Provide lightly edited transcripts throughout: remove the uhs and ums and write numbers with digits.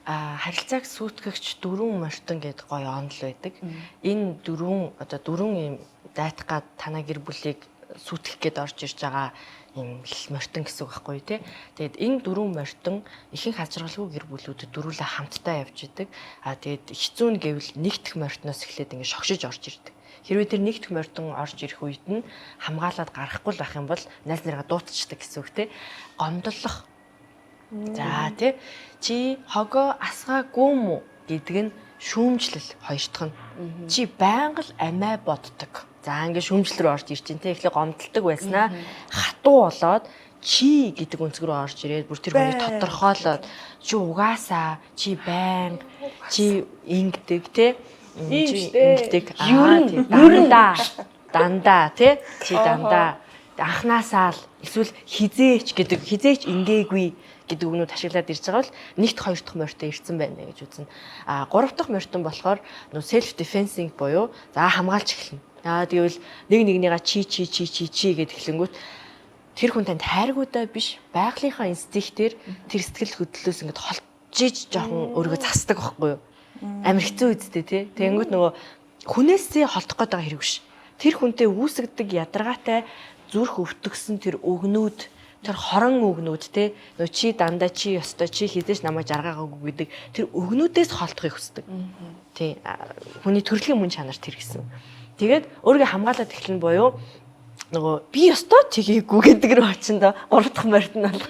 харилцааг сүйтгэгч дөрвөн морьтон гэдэг гоё онол байдаг. Энэ дөрвөн юм дайтах гад танаа гэр бүлийг сүйтгэх гээд орж ирж байгаа юм морьтон гэсэн үг байхгүй тий. Тэгээд энэ дөрвөн морьтон ихэнх хажиргалгүй гэр бүлүүдэд дөрвөлээ хамтдаа явж идэг. Тэгээд хэцүү нь гэвэл нэгдэх морьтноос эхлээд ингэ шогшиж орж ирдэг. Хэрвээ тэр нэгдэх морьтон орж ирэх үед нь хамгаалаад гарахгүй байх юм бол найз нараа дуутчихдаг гэсэн үг тий. Гомдлох. За тий. Чи хогоо асгаагүй мүү гэдэг нь шүүмжлэл хоёр дахь нь. Чи байнга л амиа боддог. За ингээд шүүмжлэл рүү орж ирж чинь тий. Эхлээ гомдолдог байснаа хатуу болоод чи гэдэг өнцг рүү орж ирээд бүр тэр хүнийг тодорхойлоод чи угаасаа чи байнга чи ингэдэг тий. Чи ингэдэг дандаа тий. Чи дандаа анханасаа л эсвэл хизээч ингээгүй гэдэг үгнүүд ашиглаад ирж байгаа бол нэгт хоёр дахь морьтой ирсэн байна гэж үзнэ. Гурав дахь морьтон болохоор self defensing буюу за хамгаалж эхэлнэ. Тэгвэл нэгнийгаа чи гэд эхлэнгүүт тэр хүн танд хайргуудаа биш байгалийнхаа инстинктээр тэр сэтгэл хөдлөлөөс ингээд холжиж жоохон өөрийгөө засдаг байхгүй юу? Амар хэцүү үсттэй тий. Тэнгүүт нөгөө хүнээсээ холдох гээд байгаа хэрэг биш. Тэр хүнтэй үүсгдэг ядаргаатай зүрх өвтгсөн тэр өгнүүд тэр хорон өгнүүд те нөө чи дандаа чи ёстой чи хизээш намайг жаргаагаагүй гэдэг тэр өгнүүдээс холдохыг хүсдэг. Тий. Хүний төрөлхийн мөн чанар тэр гэсэн. Тэгээд өөрийгөө хамгаалаад эхлэн буюу нөгөө би ёстой тгийггүй гэдэг рүү очиндоо гурав дахь морьт нь бол.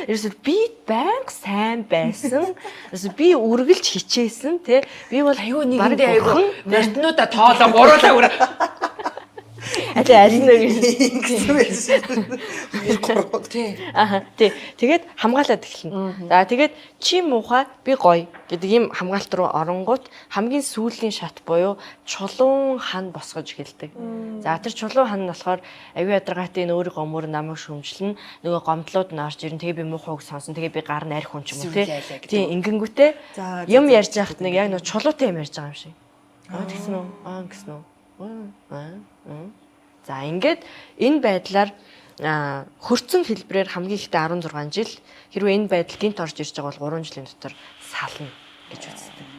Ерөөсөө би байнга сайн байсан. Ерөөсөө би үргэлж хичээсэн те. Би бол аюу нэгэндээ аюу морьтнуудаа тоолоо гуруулаа үрэ. Алин гэсэн байсан. Тий. Тий. Тэгээд хамгаалаад эхэлнэ. За тэгээд чи муухай би гоё гэдэг ийм хамгаалт руу оронгууд хамгийн сүүлийн шат буюу чулуун хан босгож эхэлдэг. За тэр чулуун хан нь болохоор аюу ядаргаатай энэ өөрийнхөө өмөр намайг шөмжлөн нөгөө гомдлууд нь орж ирнэ. Тэгээ би муухай үг сонсон. Тэгээ би гар нь арх хүн ч юм уу тий. Ингэнгүүтээ юм ярьж байхад нэг яг нөгөө чулуутай юм ярьж байгаа юм шиг. Тэгсэн үү? Гэсэн үү? За ингээд энэ байдлаар хөрцөн хэлбэрээр хамгийн ихдээ 16 жил хэрвээ энэ байдал гинт орж ирж байгаа бол 3 жилийн дотор сална гэж үздэг.